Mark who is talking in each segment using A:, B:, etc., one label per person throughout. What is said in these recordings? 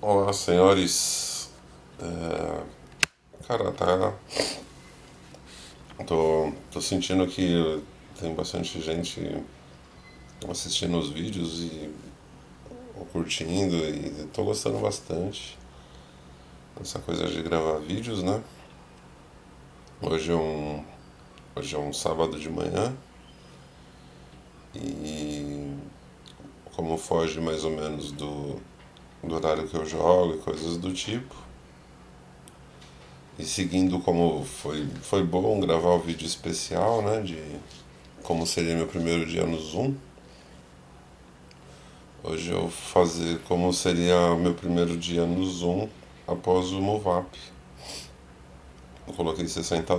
A: Olá, senhores. Cara, tá. Tô sentindo que tem bastante gente assistindo os vídeos e curtindo e tô gostando bastante dessa coisa de gravar vídeos, né? Hoje é um, hoje é um sábado de manhã e como foge mais ou menos do horário que eu jogo e coisas do tipo, e seguindo como foi bom gravar o vídeo especial, né? De como seria meu primeiro dia no Zoom. Hoje eu vou fazer como seria meu primeiro dia no Zoom após o MoveUp. Eu coloquei US$ 60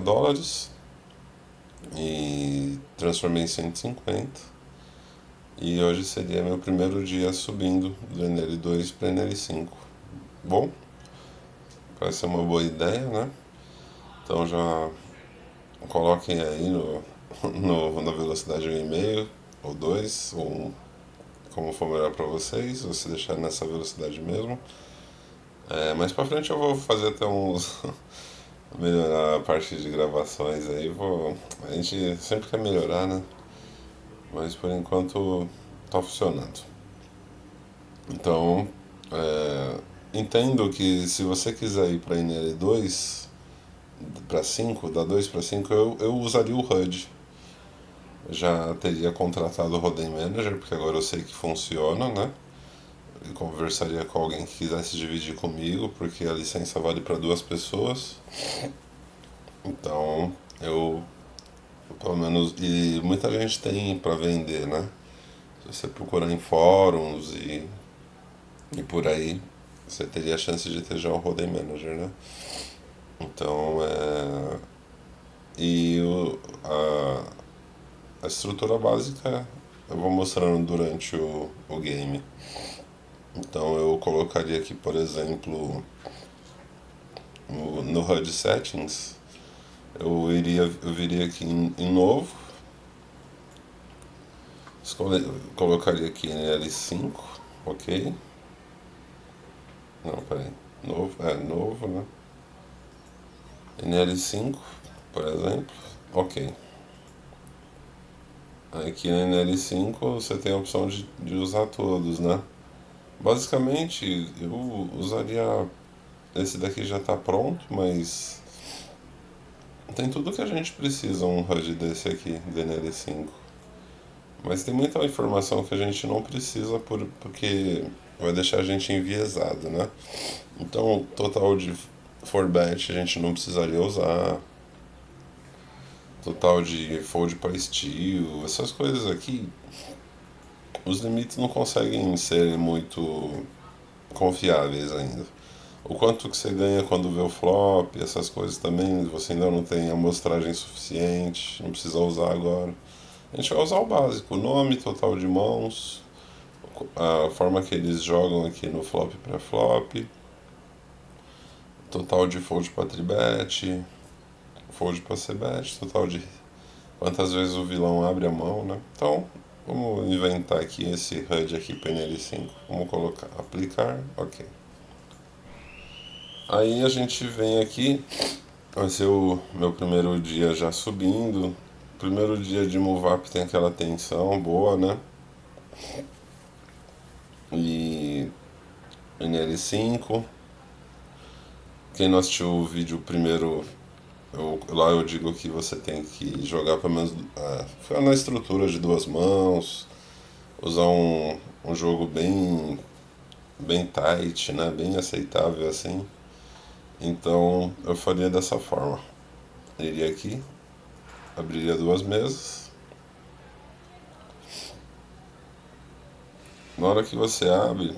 A: e transformei em 150. E hoje seria meu primeiro dia subindo do NL2 para NL5. Bom, parece ser uma boa ideia, né? Então já coloquem aí na velocidade 1,5 ou 2, ou como for melhor para vocês, ou se deixar nessa velocidade mesmo. Mais pra frente eu vou fazer até uns melhorar a parte de gravações aí, vou. A gente sempre quer melhorar, né? Mas por enquanto tá funcionando. Então, entendo que se você quiser ir para NL2 para 5 da 2 para 5 eu usaria o HUD. Já teria contratado o Rodem Manager, porque agora eu sei que funciona, né? E conversaria com alguém que quisesse dividir comigo, porque a licença vale para duas pessoas. Então, eu pelo menos, e muita gente tem para vender, né? Se você procurar em fóruns e por aí, você teria a chance de ter já um Rodem Manager, né? Então, e a estrutura básica eu vou mostrando durante o game. Então eu colocaria aqui, por exemplo, no HUD Settings, eu viria aqui em novo, colocaria aqui em L5, ok? Não, peraí. Novo, novo, né? NL5, por exemplo. Ok. Aqui na NL5 você tem a opção de usar todos, né? Basicamente, eu usaria. Esse daqui já está pronto, mas tem tudo que a gente precisa um HUD desse aqui, do NL5. Mas tem muita informação que a gente não precisa porque vai deixar a gente enviesado, né? Então, total de forbat a gente não precisaria usar. Total de fold para estilo, essas coisas aqui, os limites não conseguem ser muito confiáveis ainda. O quanto que você ganha quando vê o flop, essas coisas também, você ainda não tem amostragem suficiente, não precisa usar agora. A gente vai usar o básico, o nome, total de mãos, a forma que eles jogam aqui no flop para flop, total de fold para tribet, fold para c-bet, total de quantas vezes o vilão abre a mão, né? Então, vamos inventar aqui esse HUD aqui para NL5. Vamos colocar aplicar, ok. Aí a gente vem aqui, vai ser o meu primeiro dia já subindo. Primeiro dia de move up tem aquela tensão boa, né? E NL5. Quem não assistiu o vídeo primeiro, lá eu digo que você tem que jogar pelo menos ficar na estrutura de duas mãos, usar um jogo bem tight, né? Bem aceitável assim. Então eu faria dessa forma. Iria aqui, abriria duas mesas. Na hora que você abre,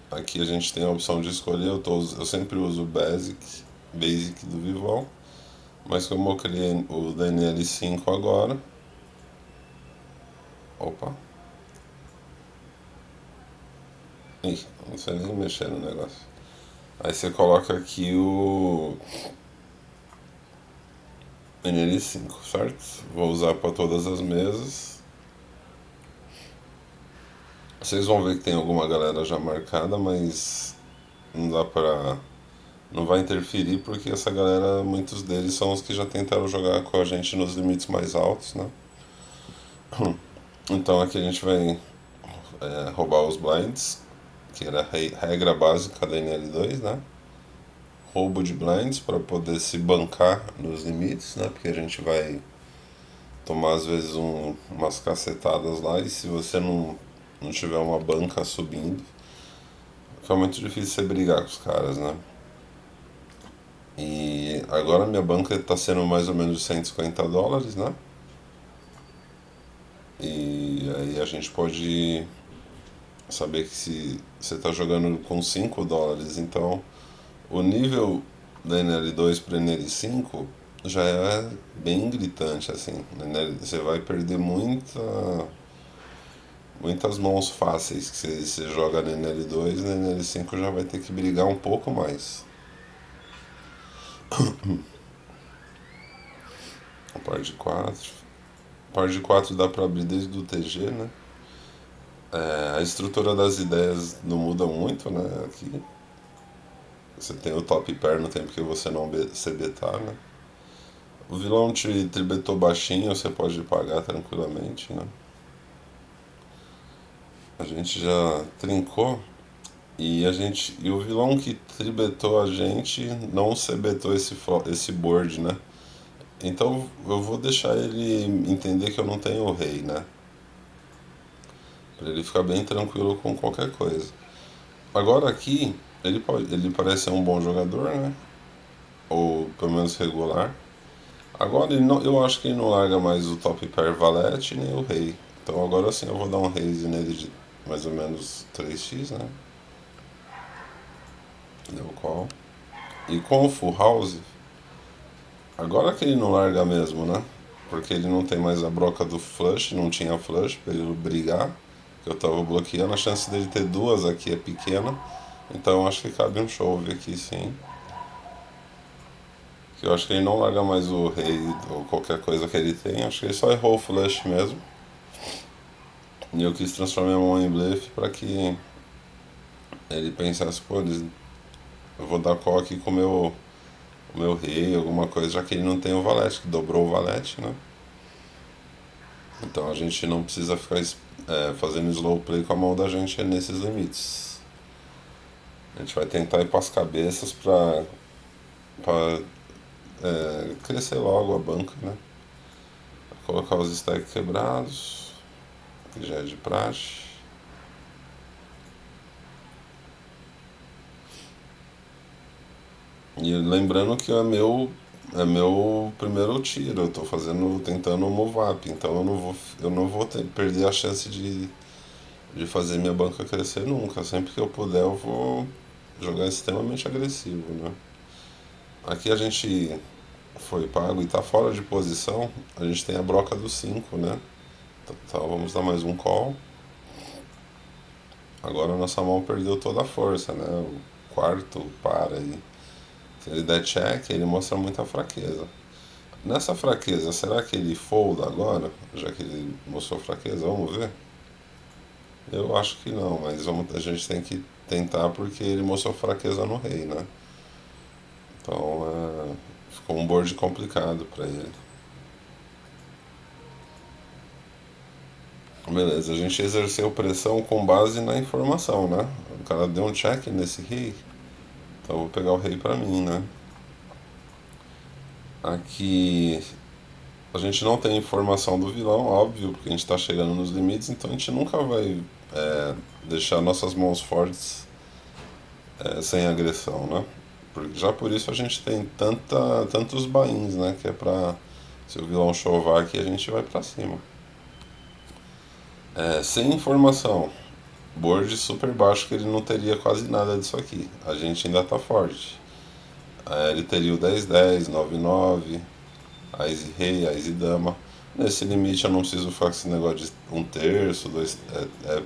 A: aqui a gente tem a opção de escolher. Eu sempre uso o Basic do Vivol, mas como eu criei o DNL5 agora, opa, ih, não sei nem mexer no negócio. Aí você coloca aqui o NL5, certo? Vou usar para todas as mesas. Vocês vão ver que tem alguma galera já marcada, mas não dá pra. Não vai interferir porque essa galera, muitos deles são os que já tentaram jogar com a gente nos limites mais altos, né? Então aqui a gente vai roubar os blinds, que era a regra básica da NL2, né? Roubo de blinds para poder se bancar nos limites, né? Porque a gente vai tomar às vezes umas cacetadas lá e se você não tiver uma banca subindo, fica muito difícil você brigar com os caras, né? E agora minha banca está sendo mais ou menos US$ 150, né? E aí a gente pode saber que se você está jogando com US$ 5, então o nível da NL2 para NL5 já é bem gritante, assim. Você vai perder muitas mãos fáceis que você joga na NL2, na NL5 já vai ter que brigar um pouco mais. A par de 4. Par de 4 dá para abrir desde o TG, né? A estrutura das ideias não muda muito, né? Aqui você tem o top pair no tempo que você não CBtar, né? O vilão te tribetou baixinho, você pode pagar tranquilamente, né? A gente já trincou e o vilão que tribetou a gente não CBtou esse board, né? Então eu vou deixar ele entender que eu não tenho o rei, né? Pra ele ficar bem tranquilo com qualquer coisa. Agora aqui, ele parece ser um bom jogador, né? Ou pelo menos regular. Agora eu acho que ele não larga mais o top pair valete nem o rei. Então agora sim eu vou dar um raise nele de mais ou menos 3x, né? Deu call. E com o full house, agora que ele não larga mesmo, né? Porque ele não tem mais a broca do flush, não tinha flush pra ele brigar, que eu tava bloqueando. A chance dele ter duas aqui é pequena, então acho que cabe um shove aqui sim. Que eu acho que ele não larga mais o rei ou qualquer coisa que ele tem, acho que ele só errou o flush mesmo. E eu quis transformar a mão em blefe para que ele pensasse, pô, eu vou dar call aqui com o meu rei, alguma coisa, já que ele não tem o valete, que dobrou o valete, né? Então a gente não precisa ficar fazendo slow play com a mão da gente nesses limites. A gente vai tentar ir para as cabeças pra crescer logo a banca, né? Colocar os stacks quebrados, que já é de praxe. E lembrando que é meu primeiro tiro, eu tô tentando move up, então eu não vou perder a chance de fazer minha banca crescer nunca. Sempre que eu puder eu vou jogar extremamente agressivo, né? Aqui a gente foi pago e tá fora de posição, a gente tem a broca do 5, né? Então vamos dar mais um call. Agora a nossa mão perdeu toda a força, né? O quarto para aí. Se ele der check, ele mostra muita fraqueza. Nessa fraqueza, será que ele folda agora? Já que ele mostrou fraqueza, vamos ver? Eu acho que não, mas a gente tem que tentar porque ele mostrou fraqueza no rei, né? Então ficou um board complicado para ele. Beleza, a gente exerceu pressão com base na informação, né? O cara deu um check nesse rei, então eu vou pegar o rei pra mim, né? Aqui a gente não tem informação do vilão, óbvio, porque a gente tá chegando nos limites, então a gente nunca vai deixar nossas mãos fortes sem agressão, né? Já por isso a gente tem tantos bains, né? Que é pra. Se o vilão chovar aqui, a gente vai pra cima. Sem informação, board super baixo que ele não teria quase nada disso aqui. A gente ainda tá forte. Ele teria o 10-10, 9-9, Ás e Rei, Ás e Dama. Nesse limite eu não preciso ficar com esse negócio de um terço, dois.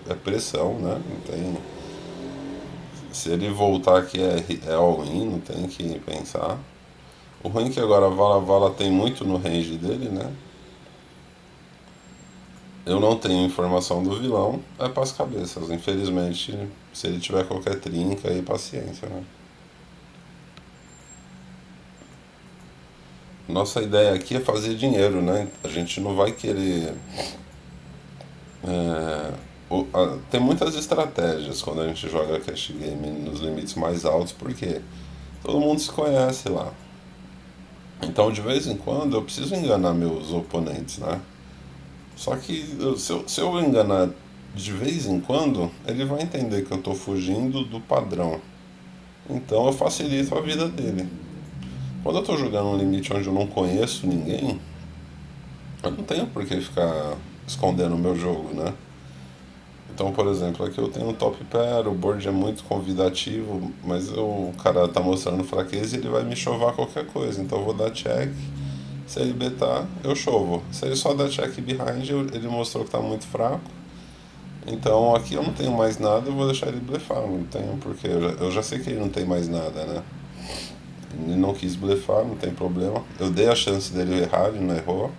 A: É pressão, né? Não tem. Se ele voltar aqui é all-in, não tem que pensar. O ruim é que agora a Vala Vala tem muito no range dele, né? Eu não tenho informação do vilão, é pras cabeças. Infelizmente, se ele tiver qualquer trinca aí, paciência, né? Nossa ideia aqui é fazer dinheiro, né? A gente não vai querer. Tem muitas estratégias quando a gente joga cash game nos limites mais altos, porque todo mundo se conhece lá. Então, de vez em quando, eu preciso enganar meus oponentes, né? Só que se eu enganar de vez em quando, ele vai entender que eu estou fugindo do padrão. Então, eu facilito a vida dele. Quando eu estou jogando um limite onde eu não conheço ninguém, eu não tenho por que ficar escondendo o meu jogo, né? Então, por exemplo, aqui eu tenho um top pair, o board é muito convidativo, mas o cara tá mostrando fraqueza e ele vai me chovar qualquer coisa. Então eu vou dar check. Se ele betar, eu chovo. Se ele só der check behind, ele mostrou que tá muito fraco. Então aqui eu não tenho mais nada, eu vou deixar ele blefar. Não tenho porque eu já sei que ele não tem mais nada, né? Ele não quis blefar, não tem problema. Eu dei a chance dele errar, ele não errou.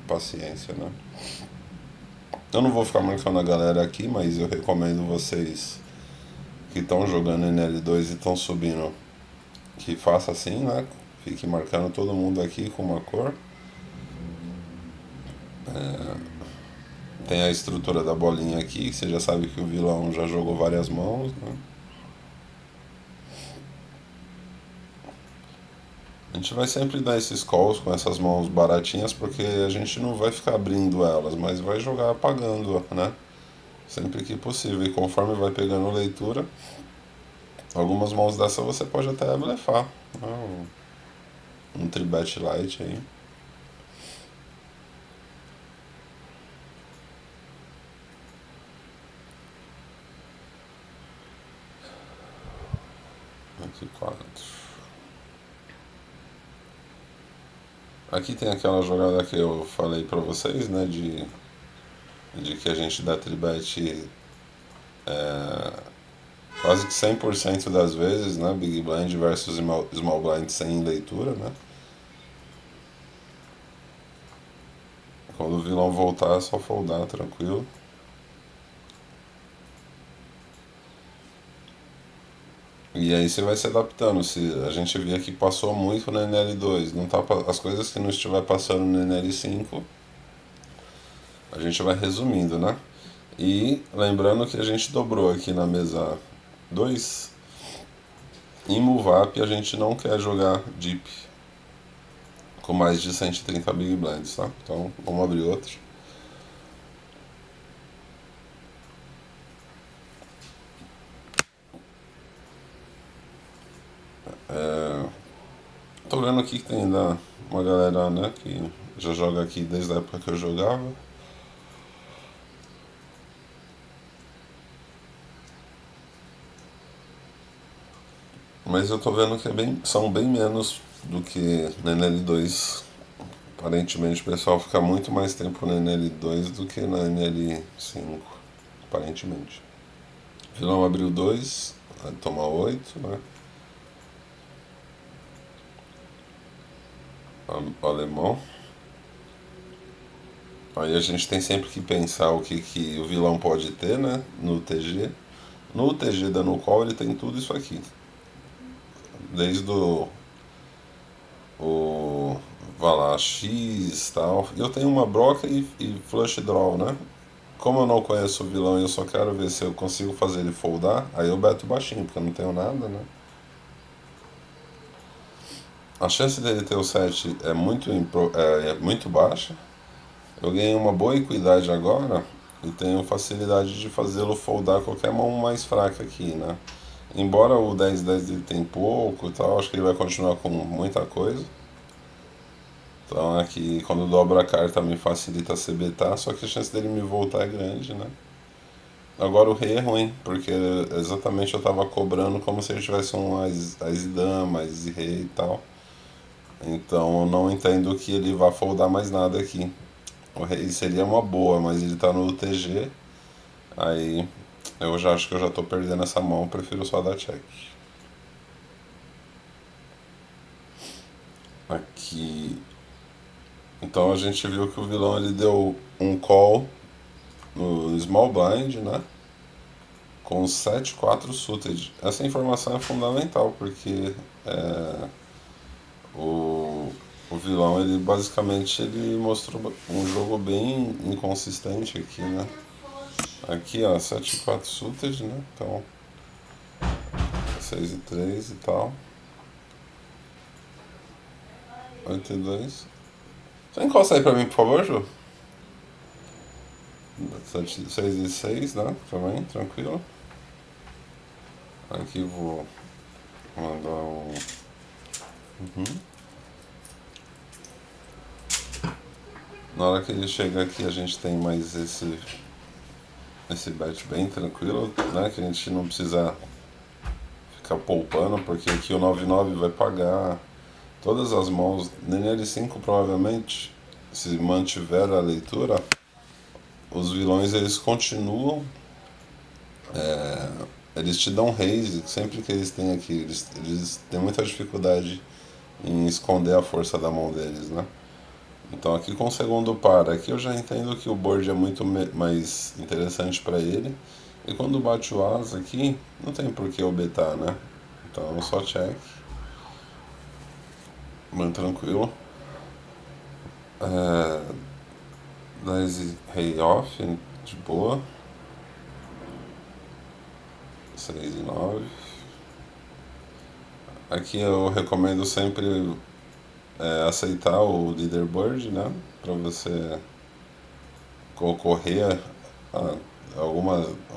A: Paciência, né? Eu não vou ficar marcando a galera aqui, mas eu recomendo vocês que estão jogando NL2 e estão subindo que faça assim, né? Fique marcando todo mundo aqui com uma cor. Tem a estrutura da bolinha aqui, que você já sabe que o vilão já jogou várias mãos, né? A gente vai sempre dar esses calls com essas mãos baratinhas, porque a gente não vai ficar abrindo elas, mas vai jogar apagando, né? Sempre que possível. E conforme vai pegando leitura, algumas mãos dessa você pode até blefar. Um tribet light aí. Aqui quatro. Aqui tem aquela jogada que eu falei pra vocês, né? De que a gente dá tribet quase que 100% das vezes, né? Big Blind versus Small Blind sem leitura, né? Quando o vilão voltar é só foldar, tranquilo. E aí você vai se adaptando. Se a gente vê que passou muito no NL2, não tá, as coisas que não estiver passando no NL5, a gente vai resumindo, né? E lembrando que a gente dobrou aqui na mesa 2, em Move Up a gente não quer jogar Deep com mais de 130 Big Blinds, tá? Então vamos abrir outro. Tô vendo aqui que tem ainda uma galera, né, que já joga aqui desde a época que eu jogava. Mas eu tô vendo que são bem menos do que na NL2. Aparentemente o pessoal fica muito mais tempo na NL2 do que na NL5. Aparentemente. O vilão abriu 2, vai tomar 8, né? O alemão. Aí a gente tem sempre que pensar o que o vilão pode ter, né? No TG. No TG da No Call ele tem tudo isso aqui. Desde o vai lá, X e tal. Eu tenho uma broca e flush draw, né? Como eu não conheço o vilão e eu só quero ver se eu consigo fazer ele foldar, aí eu beto baixinho, porque eu não tenho nada, né? A chance dele ter o 7 é muito baixa. Eu ganhei uma boa equidade agora e tenho facilidade de fazê-lo foldar qualquer mão mais fraca aqui, né? Embora o 10-10 dele tem pouco e tal, acho que ele vai continuar com muita coisa. Então aqui quando dobra a carta me facilita CBtar, só que a chance dele me voltar é grande, né? Agora o rei é ruim, porque exatamente eu tava cobrando como se ele tivesse um as dama, as rei e tal. Então eu não entendo que ele vá foldar mais nada aqui. O rei seria uma boa, mas ele tá no UTG, aí eu já acho que eu já tô perdendo essa mão, prefiro só dar check. Aqui. Então a gente viu que o vilão ele deu um call no small blind, né? Com 7-4 suited. Essa informação é fundamental porque é, o, o vilão ele basicamente ele mostrou um jogo bem inconsistente aqui, né? Aqui ó, 7-4 suited, né? Então 6-3 e tal. 8-2. Você encosta aí pra mim, por favor, Ju? 6-6, né? Também, tranquilo. Aqui vou mandar um. Na hora que ele chega aqui, a gente tem mais esse bet bem tranquilo, né? Que a gente não precisa ficar poupando, porque aqui o 9-9 vai pagar todas as mãos. Nem L5 provavelmente, se mantiver a leitura, os vilões eles continuam. Eles te dão raise sempre que eles têm aqui. Eles têm muita dificuldade em esconder a força da mão deles, né? Então aqui com o segundo par, aqui eu já entendo que o board é muito mais interessante para ele. E quando bate o as aqui, não tem por que eu betar, né? Então só check. Muito tranquilo. 10 rei off, de boa. 6-9. Aqui eu recomendo sempre aceitar o leaderboard, né? Para você concorrer a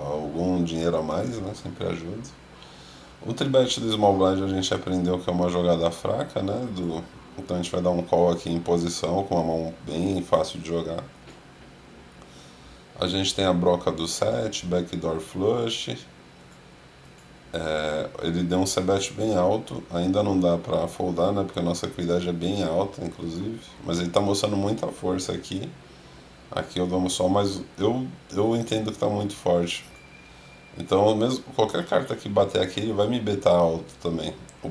A: algum dinheiro a mais, né? Sempre ajuda. O tribet do Small Blind a gente aprendeu que é uma jogada fraca, né? Então a gente vai dar um call aqui em posição com uma mão bem fácil de jogar. A gente tem a broca do 7, backdoor flush. Ele deu um c-bet bem alto, ainda não dá pra foldar, né? Porque a nossa equidade é bem alta, inclusive. Mas ele tá mostrando muita força aqui. Aqui eu dou só, mas eu entendo que tá muito forte. Então, mesmo qualquer carta que bater aqui, ele vai me betar alto também. O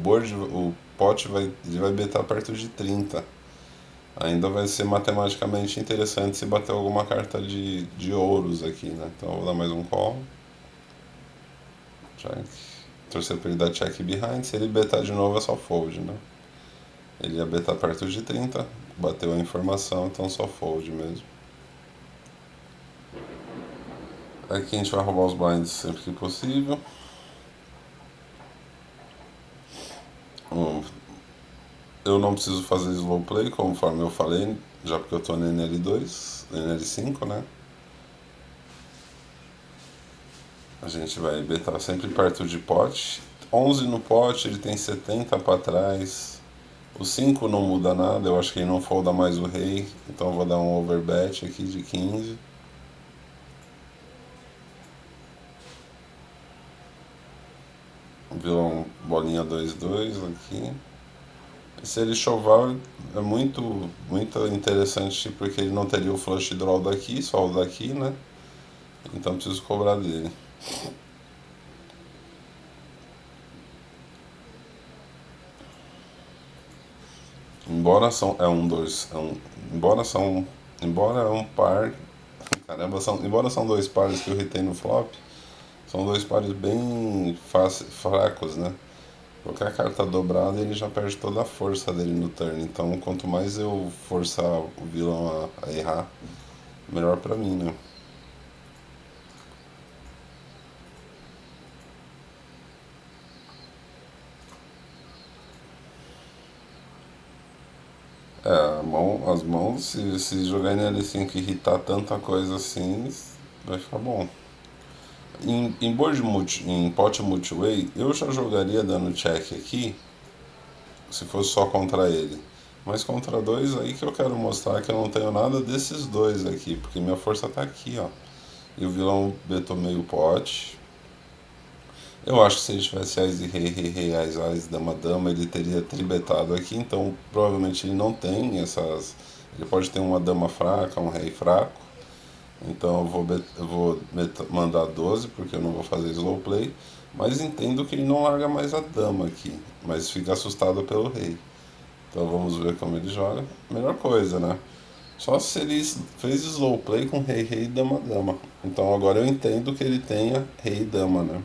A: pot ele vai betar perto de 30. Ainda vai ser matematicamente interessante se bater alguma carta de ouros aqui, né? Então eu vou dar mais um call. Check. Torcer pra ele dar check behind. Se ele betar de novo é só fold, né? Ele ia betar perto de 30. Bateu a informação, então só fold mesmo. Aqui a gente vai roubar os blinds sempre que possível. Eu não preciso fazer slow play, conforme eu falei, já porque eu tô no NL2, NL5, né? A gente vai betar sempre perto de pot. 11 no pot, ele tem 70 para trás. O 5 não muda nada, eu acho que ele não folda mais o rei, então eu vou dar um overbet aqui de 15. Vilão bolinha 2-2 aqui. Se ele chovar é muito interessante porque ele não teria o flush draw daqui, só o daqui, né? Então preciso cobrar dele. Embora são é um dois, embora é um par, caramba, embora são dois pares que eu retei no flop, são dois pares bem fracos, né? Qualquer carta dobrada ele já perde toda a força dele no turn. Então quanto mais eu forçar o vilão a errar, melhor pra mim, né? As mãos, se jogar em L5 e irritar tanta coisa assim, vai ficar bom. Em pot multiway, eu já jogaria dando check aqui, se fosse só contra ele. Mas contra dois aí que eu quero mostrar que eu não tenho nada desses dois aqui, porque minha força tá aqui, ó. E o vilão betou meio pote. Eu acho que se ele tivesse ás e rei, ás, dama, dama, ele teria tribetado aqui, então provavelmente ele não tem essas. Ele pode ter uma dama fraca, um rei fraco. Então eu vou mandar 12, porque eu não vou fazer slow play. Mas entendo que ele não larga mais a dama aqui, mas fica assustado pelo rei. Então vamos ver como ele joga. Melhor coisa, né? Só se ele fez slow play com rei, rei, dama, dama. Então agora eu entendo que ele tenha rei e dama, né?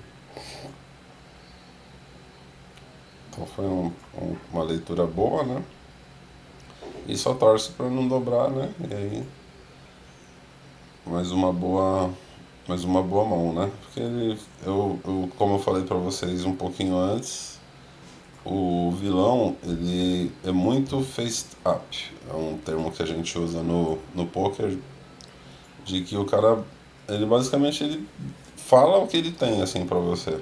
A: Então foi uma leitura boa, né? E só torce para não dobrar, né? E aí mais uma boa, mais uma boa mão, né? Porque como eu falei para vocês um pouquinho antes, o vilão ele é muito face up. É um termo que a gente usa no poker de que o cara ele basicamente ele fala o que ele tem assim para você.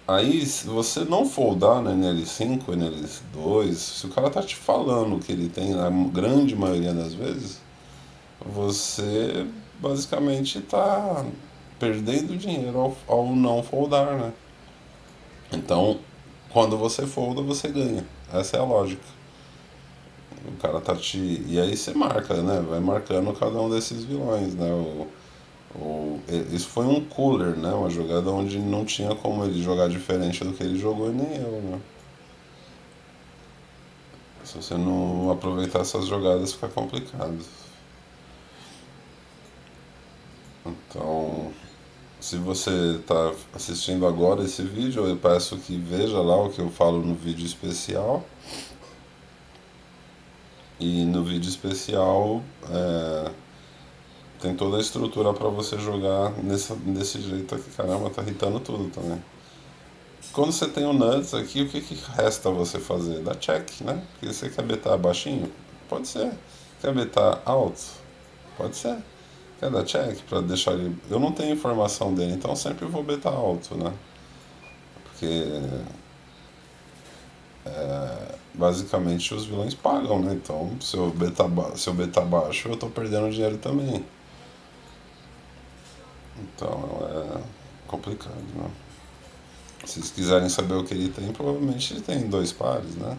A: Aí, se você não foldar na NL5, NL2, se o cara tá te falando o que ele tem, na grande maioria das vezes, você basicamente tá perdendo dinheiro ao não foldar, né? Então, quando você folda, você ganha. Essa é a lógica. O cara tá te. E aí você marca, né? Vai marcando cada um desses vilões, né? Isso foi um cooler, né? Uma jogada onde não tinha como ele jogar diferente do que ele jogou e nem eu, né? Se você não aproveitar essas jogadas, fica complicado. Então, se você está assistindo agora esse vídeo, eu peço que veja lá o que eu falo no vídeo especial. E no vídeo especial tem toda a estrutura para você jogar desse jeito aqui. Caramba, tá irritando tudo também. Quando você tem o nuts aqui, o que, que resta você fazer? Dá check, né? Porque você quer betar baixinho? Pode ser. Quer betar alto? Pode ser. Quer dar check para deixar ele. Eu não tenho informação dele, então sempre vou betar alto, né? Porque basicamente os vilões pagam, né? Então se eu betar baixo, eu tô perdendo dinheiro também. Então é complicado, né? Se vocês quiserem saber o que ele tem, provavelmente ele tem dois pares, né?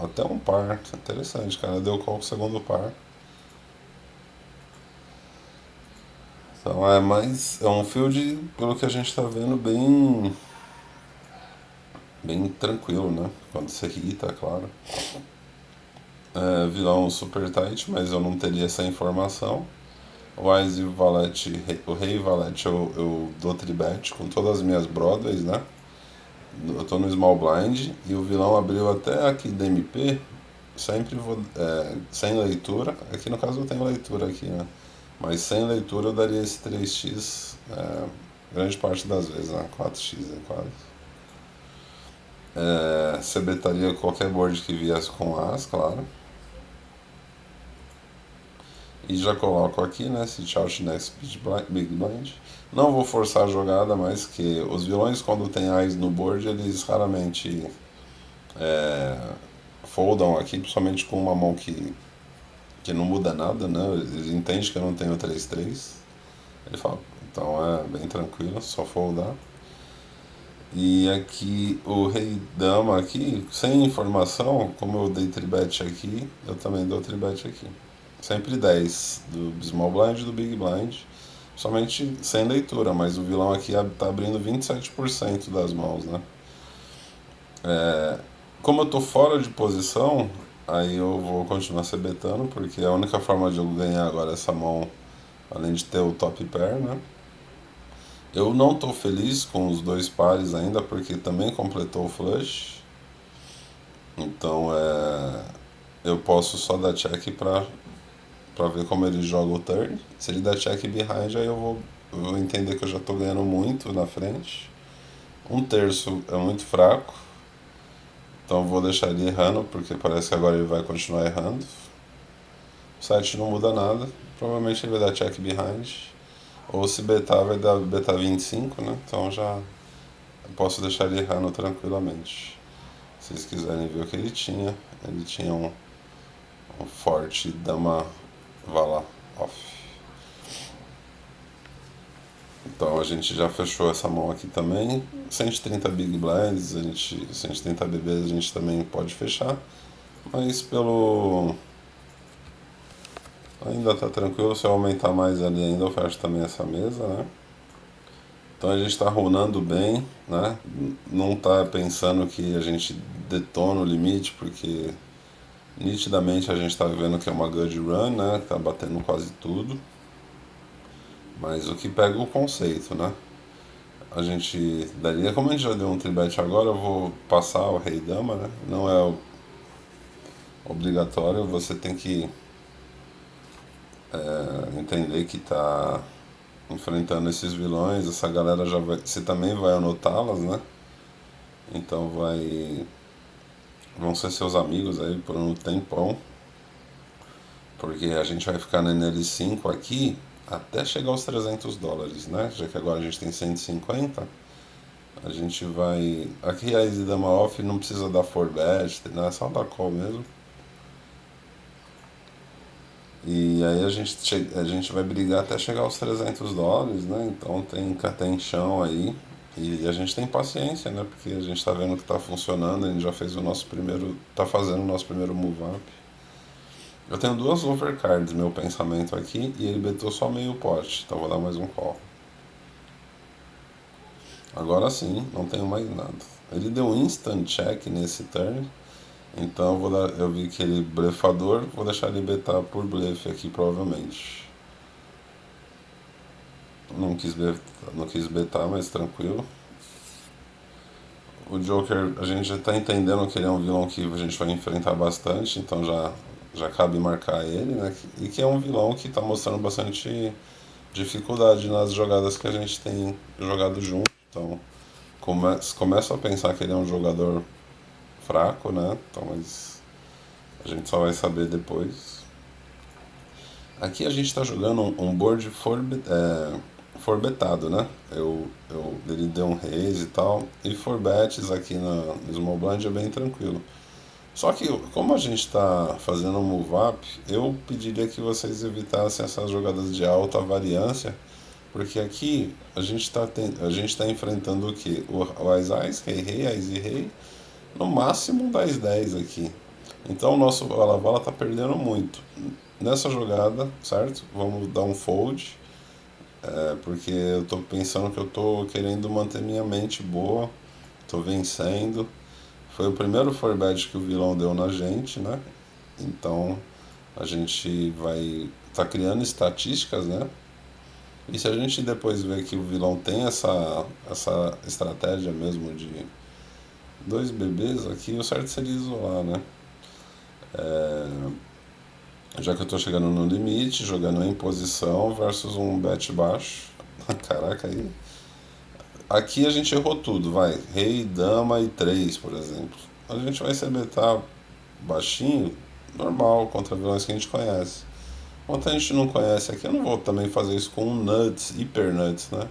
A: Até um par. Interessante, cara. Deu call com o segundo par. Então é mais. É um field, pelo que a gente tá vendo, bem tranquilo, né? Quando você irrita, é claro. É, vilão super tight, mas eu não teria essa informação. Wise e o Valete, o Rei e Valete eu dou tribet com todas as minhas Broadways, né? Eu tô no Small Blind e o vilão abriu até aqui da MP, sempre vou, sem leitura. Aqui no caso eu tenho leitura aqui, né? Mas sem leitura eu daria esse 3x grande parte das vezes, né? 4x é quase. Você betaria qualquer board que viesse com as, claro. E já coloco aqui, né? Sit out next big blind. Não vou forçar a jogada, mas que os vilões, quando tem eyes no board, eles raramente foldam aqui, principalmente com uma mão que não muda nada, né? Eles entendem que eu não tenho 3-3. Ele fala, então é bem tranquilo, só foldar. E aqui o rei dama aqui, sem informação, como eu dei tribet aqui, eu também dou tribet aqui. Sempre 10 do small blind e do big blind, somente sem leitura, mas o vilão aqui tá abrindo 27% das mãos, né? Como eu tô fora de posição, aí eu vou continuar sebetando, porque a única forma de eu ganhar agora essa mão, além de ter o top pair, né? Eu não tô feliz com os dois pares ainda, porque também completou o flush. Então eu posso só dar check pra ver como ele joga o turn. Se ele der check behind, aí eu vou entender que eu já tô ganhando muito na frente. Um terço é muito fraco, então eu vou deixar ele errando, porque parece que agora ele vai continuar errando. O site não muda nada, provavelmente ele vai dar check behind. Ou se betar, vai dar betar 25, né? Então já posso deixar ele errando tranquilamente. Se vocês quiserem ver o que ele tinha um forte dama vala off. Então a gente já fechou essa mão aqui também. 130 big blinds, 130 BBs a gente também pode fechar. Mas pelo. Ainda tá tranquilo, se eu aumentar mais ali ainda eu fecho também essa mesa, né? Então a gente está runando bem, né? Não tá pensando que a gente detona o limite, porque Nitidamente a gente tá vendo que é uma good run, né? Tá batendo quase tudo. Mas o que pega é o conceito, né? A gente daria, como a gente já deu um tribet agora, eu vou passar o rei dama, né? Não é obrigatório, você tem que entender que tá enfrentando esses vilões, essa galera já vai. Você também vai anotá-las, né? Então vão ser seus amigos aí por um tempão, porque a gente vai ficar na NL5 aqui até chegar aos US$ 300, né? Já que agora a gente tem 150, a gente vai. Aqui a Easy Dama Off não precisa dar forbet, né? É só dar call mesmo. E aí a gente vai brigar até chegar aos US$ 300, né? Então tem chão aí. E a gente tem paciência, né? Porque a gente tá vendo que tá funcionando, a gente já fez o nosso primeiro. Tá fazendo o nosso primeiro move up. Eu tenho duas overcards, meu pensamento aqui, e ele betou só meio pote, então vou dar mais um call. Agora sim, não tenho mais nada. Ele deu um instant check nesse turn, então eu vi que ele blefador, vou deixar ele betar por blefe aqui provavelmente. Não quis betar, mas tranquilo. O Joker, a gente já tá entendendo que ele é um vilão que a gente vai enfrentar bastante, então já cabe marcar ele, né? E que é um vilão que tá mostrando bastante dificuldade nas jogadas que a gente tem jogado junto. Então começo a pensar que ele é um jogador fraco, né? Então, mas a gente só vai saber depois. Aqui a gente está jogando um board forbetado, né? Ele deu um raise e tal. E forbets aqui no Small Blind é bem tranquilo. Só que, como a gente está fazendo um move up, eu pediria que vocês evitassem essas jogadas de alta variância, porque aqui a gente tá enfrentando o que? O Ás-Ás, Rei-Rei, Ás e Rei, no máximo um 10-10 aqui. Então o nosso Vala tá perdendo muito. Nessa jogada, certo? Vamos dar um fold, porque eu tô pensando que eu tô querendo manter minha mente boa, tô vencendo. Foi o primeiro forbet que o vilão deu na gente, né? Então a gente vai tá criando estatísticas, né? E se a gente depois ver que o vilão tem essa estratégia mesmo de dois bebês aqui, o certo seria isolar, né? Já que eu tô chegando no limite, jogando em posição versus um bet baixo. Caraca, aí. Aqui a gente errou tudo, vai. Rei, dama e 3, por exemplo. A gente vai se betar baixinho, normal, contra vilões que a gente conhece. Quanto a gente não conhece aqui, eu não vou também fazer isso com um nuts, hiper nuts, né?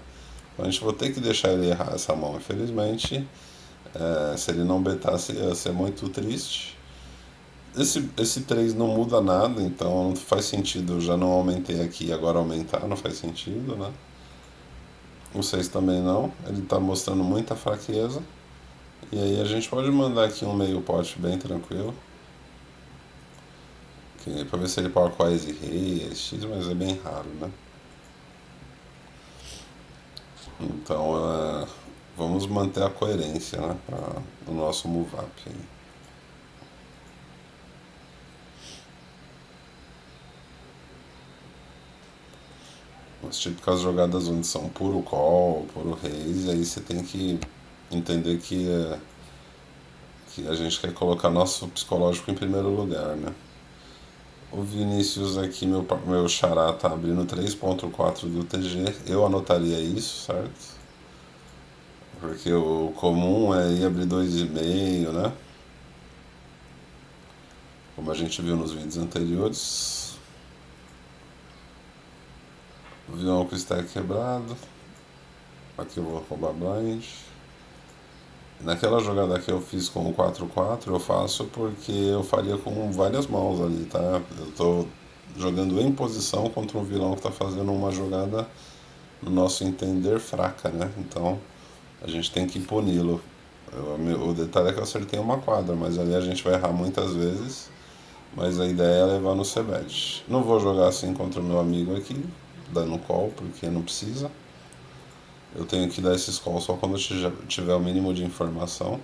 A: Então a gente vou ter que deixar ele errar essa mão. Infelizmente, se ele não betasse, ia ser muito triste. Esse 3 não muda nada, então não faz sentido. Eu já não aumentei aqui, agora aumentar não faz sentido, né? O 6 também não. Ele tá mostrando muita fraqueza. E aí a gente pode mandar aqui um meio pote bem tranquilo. Pra ver se ele pode com a Ace Rei, X, mas é bem raro, né? Então vamos manter a coerência, né? No nosso move up aí. As típicas jogadas onde são puro call, puro raise, aí você tem que entender que a gente quer colocar nosso psicológico em primeiro lugar, né? O Vinícius aqui, meu xará, tá abrindo 3.4 do TG. Eu anotaria isso, certo? Porque o comum é ir abrir 2,5, né? Como a gente viu nos vídeos anteriores. O vilão com o stack quebrado. Aqui eu vou roubar blind. Naquela jogada que eu fiz com o 4-4, eu faço porque eu faria com várias mãos ali, tá? Eu tô jogando em posição contra um vilão que tá fazendo uma jogada, no nosso entender, fraca, né? Então a gente tem que puni-lo. O detalhe é que eu acertei uma quadra, mas ali a gente vai errar muitas vezes. Mas a ideia é levar no C-Bet. Não vou jogar assim contra o meu amigo aqui, dando call, porque não precisa. Eu tenho que dar esses calls só quando eu tiver o mínimo de informação.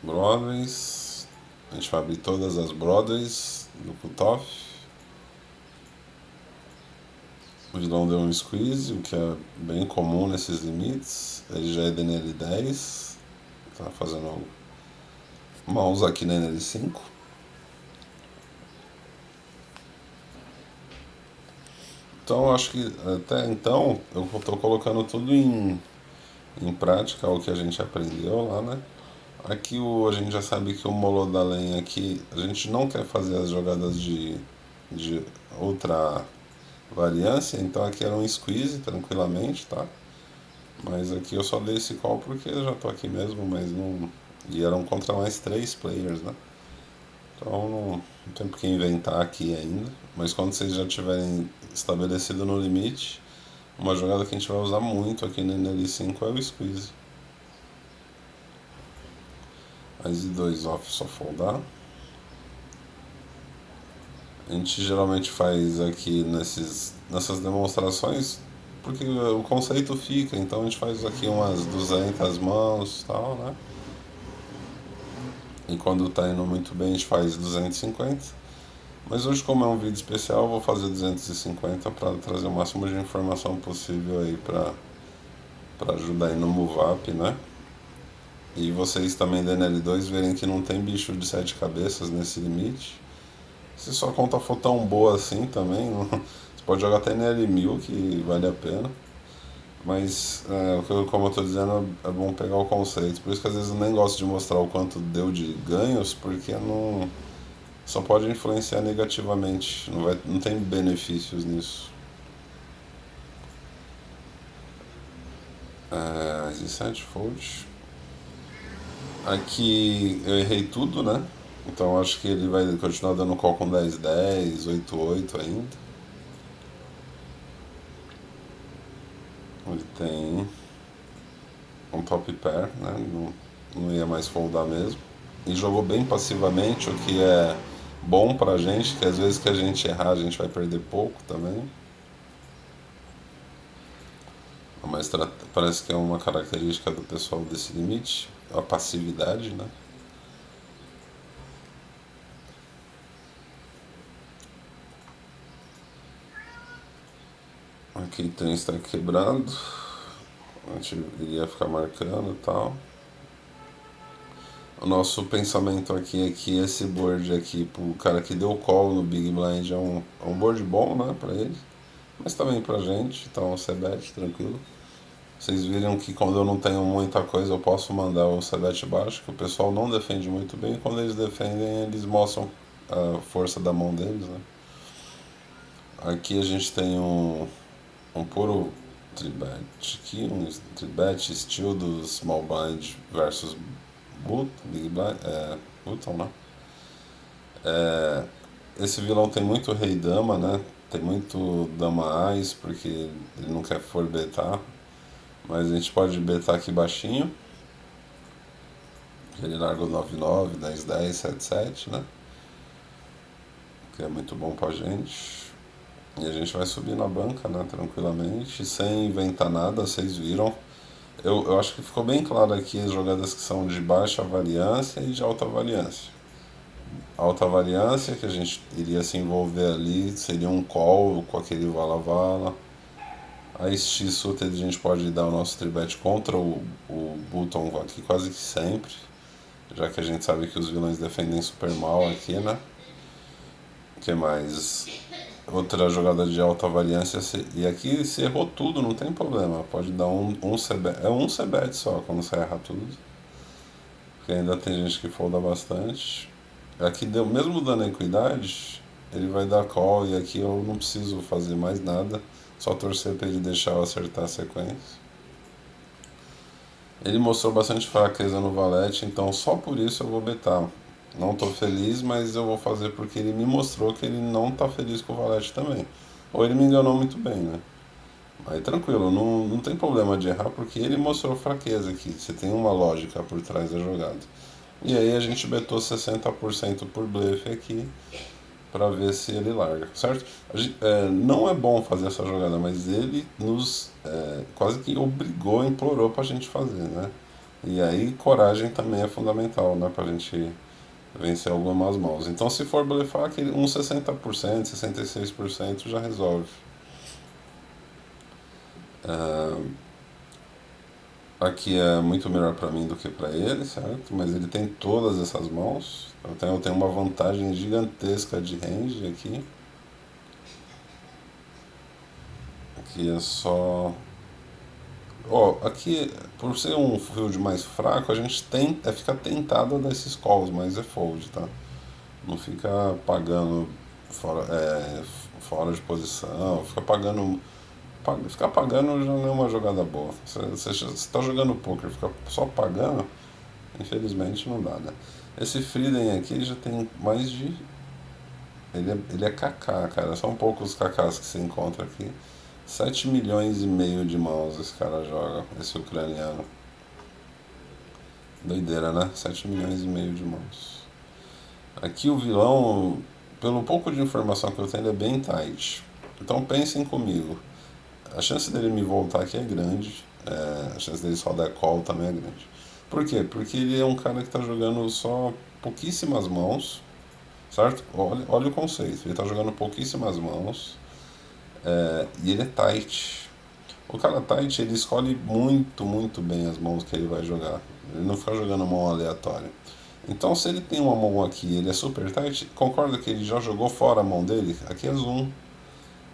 A: Broadways. A gente vai abrir todas as Broadways do cutoff. O vilão deu um squeeze, o que é bem comum nesses limites. Ele já é DNL 10. Tá fazendo mãos aqui na NL 5. Então acho que até então eu estou colocando tudo em prática o que a gente aprendeu lá, né? Aqui a gente já sabe que o Molodalen aqui, a gente não quer fazer as jogadas de outra variância, então aqui era um squeeze tranquilamente, tá? Mas aqui eu só dei esse call porque eu já tô aqui mesmo, mas não. E eram contra mais 3 players, né? Então não tem por que inventar aqui ainda. Mas quando vocês já tiverem estabelecido no limite, uma jogada que a gente vai usar muito aqui no NL5 é o squeeze. As I2 off só foldar. A gente geralmente faz aqui nessas demonstrações porque o conceito fica, então a gente faz aqui umas 200 mãos e tal, né? E quando tá indo muito bem a gente faz 250. Mas hoje, como é um vídeo especial, eu vou fazer 250 para trazer o máximo de informação possível aí para ajudar aí no move up, né? E vocês também da NL2 verem que não tem bicho de 7 cabeças nesse limite. Se sua conta for tão boa assim também, você pode jogar até NL1000 que vale a pena. Mas, como eu estou dizendo, é bom pegar o conceito. Por isso que às vezes eu nem gosto de mostrar o quanto deu de ganhos, porque não, só pode influenciar negativamente. Não tem benefícios nisso. Reset fold. Aqui eu errei tudo, né? Então acho que ele vai continuar dando call com 10-10, 8-8 ainda. Ele tem um top pair, né? Não ia mais foldar mesmo. E jogou bem passivamente, o que é bom pra gente, que às vezes que a gente errar a gente vai perder pouco também. Mas parece que é uma característica do pessoal desse limite, a passividade, né? Aqui o trem está quebrado, a gente iria ficar marcando e tal. O nosso pensamento aqui é que esse board aqui, pro cara que deu call no Big Blind, é um board bom, né, pra ele, mas também pra gente, então o C-Bet, tranquilo. Vocês viram que quando eu não tenho muita coisa eu posso mandar o C-Bet baixo, que o pessoal não defende muito bem, e quando eles defendem eles mostram a força da mão deles, né. Aqui a gente tem um puro tribet aqui, um tribet estilo do Small Blind versus Big Blind, Button, né? Esse vilão tem muito rei dama, né? Tem muito dama ás, porque ele não quer for betar. Mas a gente pode betar aqui baixinho. Ele larga o 9-9, 10-10, 7-7, né? Que é muito bom pra gente. E a gente vai subir na banca, né? Tranquilamente, sem inventar nada, vocês viram. Eu acho que ficou bem claro aqui as jogadas que são de baixa variância e de alta variância. Alta variância, que a gente iria se envolver ali, seria um call com aquele vala-vala. A X-Suited a gente pode dar o nosso tribet contra o button aqui quase que sempre, já que a gente sabe que os vilões defendem super mal aqui, né? O que mais? Outra jogada de alta variância, e aqui se errou tudo, não tem problema, pode dar um C-bet, é um C-bet só quando você erra tudo, porque ainda tem gente que folda bastante. Aqui deu, mesmo dando equidade, ele vai dar call e aqui eu não preciso fazer mais nada, só torcer para ele deixar eu acertar a sequência. Ele mostrou bastante fraqueza no valete, então só por isso eu vou betar. Não tô feliz, mas eu vou fazer porque ele me mostrou que ele não tá feliz com o valete também. Ou ele me enganou muito bem, né? Aí tranquilo, não tem problema de errar porque ele mostrou fraqueza aqui. Você tem uma lógica por trás da jogada. E aí a gente betou 60% por blefe aqui para ver se ele larga, certo? Não é bom fazer essa jogada, mas ele nos quase que obrigou, implorou pra gente fazer, né? E aí coragem também é fundamental, né, pra gente vencer algumas mãos. Então se for blefar, uns 60%, 66% já resolve. Aqui é muito melhor pra mim do que pra ele, certo? Mas ele tem todas essas mãos. Eu tenho uma vantagem gigantesca de range aqui. Aqui é só. Ó, aqui, por ser um field mais fraco, a gente fica tentado a dar esses calls, mas é fold, tá? Não fica pagando fora de posição, ficar pagando já não é uma jogada boa. Você está jogando poker, fica só pagando, infelizmente não dá, né? Esse Freeden aqui já tem mais de. Ele é KK, cara. São poucos KKs que se encontra aqui. 7,5 milhões de mãos esse cara joga, esse ucraniano. Doideira, né? 7,5 milhões de mãos. Aqui o vilão, pelo pouco de informação que eu tenho, ele é bem tight. Então pensem comigo. A chance dele me voltar aqui é grande. A chance dele só dar call também é grande. Por quê? Porque ele é um cara que está jogando só pouquíssimas mãos, certo? Olha o conceito. Ele está jogando pouquíssimas mãos e ele é tight. O cara tight, ele escolhe muito, muito bem as mãos que ele vai jogar. Ele não fica jogando mão aleatória. Então, se ele tem uma mão aqui e ele é super tight, concorda que ele já jogou fora a mão dele? Aqui é zoom.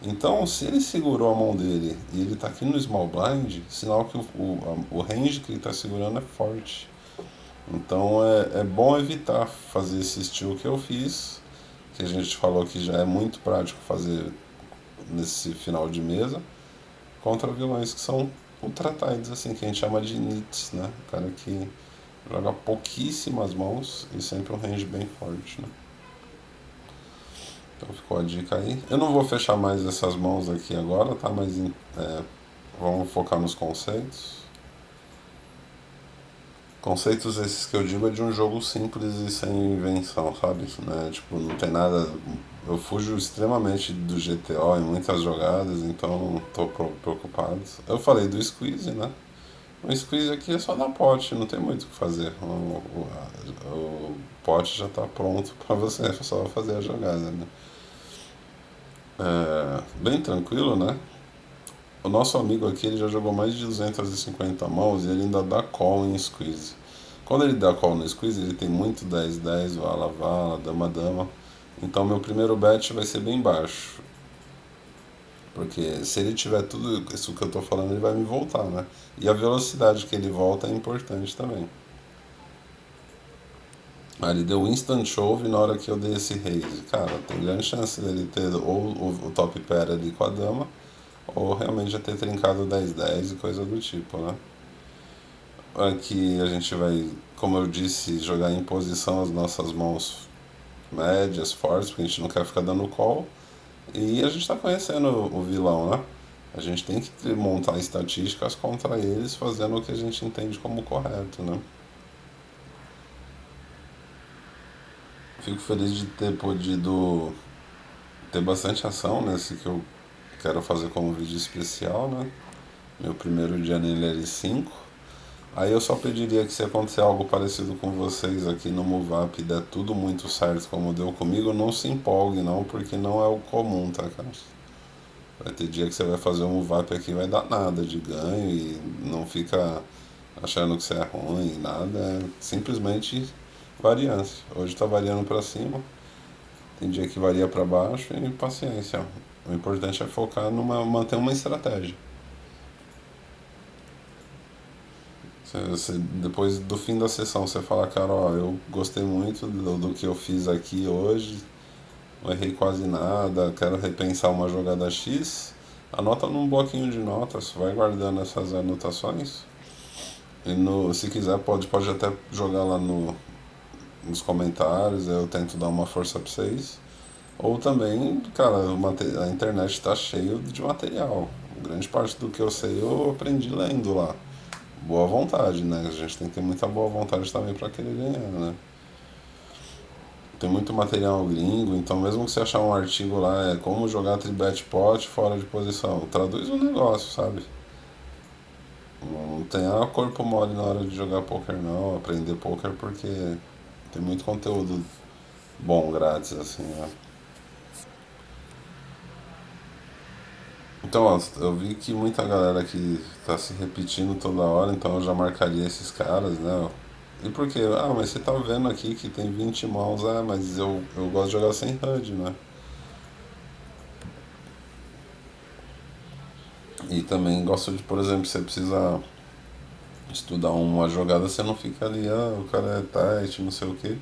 A: Então, se ele segurou a mão dele e ele está aqui no small blind, sinal que o range que ele está segurando é forte. Então, é bom evitar fazer esse estilo que eu fiz, que a gente falou que já é muito prático fazer nesse final de mesa, contra vilões que são ultra tights, assim, que a gente chama de nits, né? O cara que joga pouquíssimas mãos e sempre um range bem forte, né? Então ficou a dica aí. Eu não vou fechar mais essas mãos aqui agora, tá? Mas vamos focar nos conceitos. Conceitos esses que eu digo é de um jogo simples e sem invenção, sabe? Né? Tipo, não tem nada. Eu fujo extremamente do GTO em muitas jogadas, então não tô preocupado. Eu falei do squeeze, né? O squeeze aqui é só dar pote, não tem muito o que fazer. O pote já está pronto para você, é só fazer a jogada, né? Bem tranquilo, né? O nosso amigo aqui ele já jogou mais de 250 mãos e ele ainda dá call em squeeze. Quando ele dá call no squeeze, ele tem muito 10-10, vala-vala, dama-dama. Então meu primeiro bet vai ser bem baixo. Porque se ele tiver tudo isso que eu tô falando, ele vai me voltar, né? E a velocidade que ele volta é importante também. Aí ele deu instant shove na hora que eu dei esse raise. Cara, tem grande chance dele ter ou o top pair ali com a dama, ou realmente já ter trincado 10-10 e coisa do tipo, né? Aqui a gente vai, como eu disse, jogar em posição as nossas mãos médias, fortes, porque a gente não quer ficar dando call. E a gente está conhecendo o vilão, né? A gente tem que montar estatísticas contra eles, fazendo o que a gente entende como correto, né? Fico feliz de ter podido ter bastante ação nesse que eu quero fazer como vídeo especial, né? Meu primeiro dia nele é L5. Aí eu só pediria que se acontecer algo parecido com vocês aqui no MoveUp e der tudo muito certo como deu comigo, não se empolgue não, porque não é o comum, tá, cara? Vai ter dia que você vai fazer um MoveUp aqui e vai dar nada de ganho e não fica achando que você é ruim, nada, é simplesmente variância. Hoje tá variando pra cima, tem dia que varia pra baixo e paciência. O importante é focar manter uma estratégia. Depois do fim da sessão você fala, cara, ó, eu gostei muito do que eu fiz aqui hoje, não errei quase nada, quero repensar uma jogada X, anota num bloquinho de notas, vai guardando essas anotações e se quiser pode até jogar lá nos comentários, eu tento dar uma força pra vocês. Ou também, cara, a internet está cheio de material. Grande parte do que eu sei eu aprendi lendo lá. Boa vontade, né? A gente tem que ter muita boa vontade também para querer ganhar, né? Tem muito material gringo, então mesmo que você achar um artigo lá, é como jogar tribet pot fora de posição, traduz um negócio, sabe? Não tenha corpo mole na hora de jogar poker não, aprender poker, porque tem muito conteúdo bom grátis assim, né? Então, ó, eu vi que muita galera que tá se repetindo toda hora, então eu já marcaria esses caras, né? E por quê? Ah, mas você tá vendo aqui que tem 20 mãos, ah, mas eu gosto de jogar sem HUD, né? E também gosto de, por exemplo, você precisa estudar uma jogada, você não fica ali, ah, o cara é tight, não sei o quê.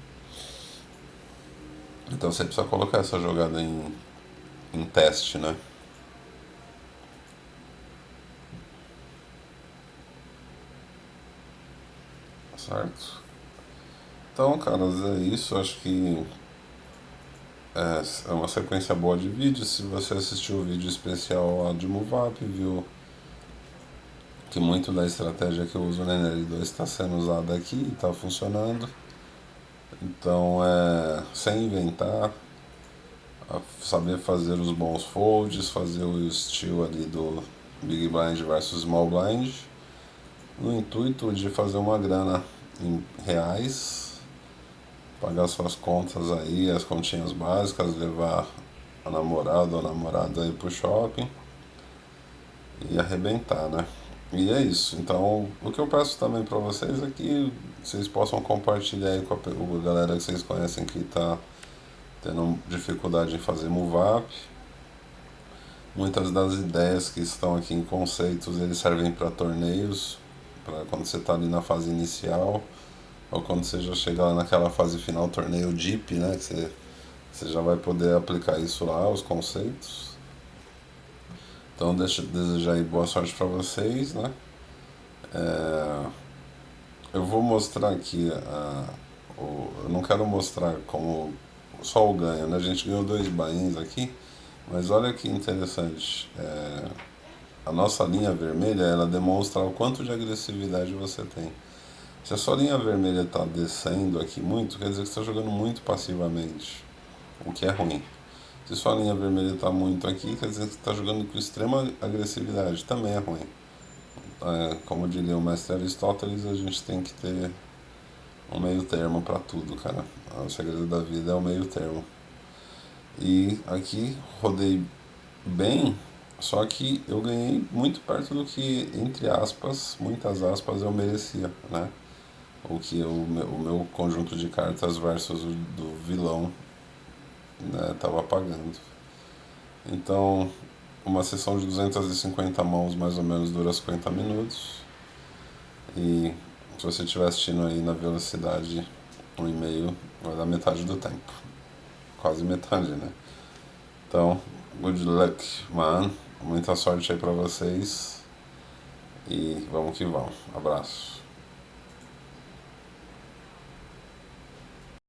A: Então você precisa colocar essa jogada em teste, né? Certo? Então, caras, é isso. Acho que é uma sequência boa de vídeos. Se você assistiu o vídeo especial lá de MoveUp, viu que muito da estratégia que eu uso na NL2 está sendo usada aqui e está funcionando. Então, sem inventar, saber fazer os bons folds, fazer o estilo ali do Big Blind versus Small Blind, no intuito de fazer uma grana em reais, pagar suas contas aí, as continhas básicas, levar a namorada ou namorado aí pro shopping e arrebentar, né? E é isso. Então, o que eu peço também para vocês é que vocês possam compartilhar aí com a galera que vocês conhecem que está tendo dificuldade em fazer move up. Muitas das ideias que estão aqui em conceitos, eles servem para torneios, para quando você está ali na fase inicial, ou quando você já chega lá naquela fase final, torneio deep, né? Que você já vai poder aplicar isso lá, os conceitos. Então, deixa eu desejar aí boa sorte para vocês, né? É, eu vou mostrar aqui, eu não quero mostrar como só o ganho, né? A gente ganhou 2 buy-ins aqui, mas olha que interessante. A nossa linha vermelha, ela demonstra o quanto de agressividade você tem. Se a sua linha vermelha está descendo aqui muito, quer dizer que você está jogando muito passivamente, o que é ruim. Se sua linha vermelha está muito aqui, quer dizer que você está jogando com extrema agressividade, também é ruim. Como diria o mestre Aristóteles, a gente tem que ter um meio termo para tudo, cara. O segredo da vida é o meio termo. E aqui rodei bem, só que eu ganhei muito perto do que, entre aspas, muitas aspas, eu merecia, né? O que o meu conjunto de cartas versus o do vilão, né, tava pagando. Então, uma sessão de 250 mãos mais ou menos dura 50 minutos. E se você estiver assistindo aí na velocidade 1,5, vai dar metade do tempo. Quase metade, né? Então, good luck, man. Muita sorte aí pra vocês. E vamos que vamos. Abraço.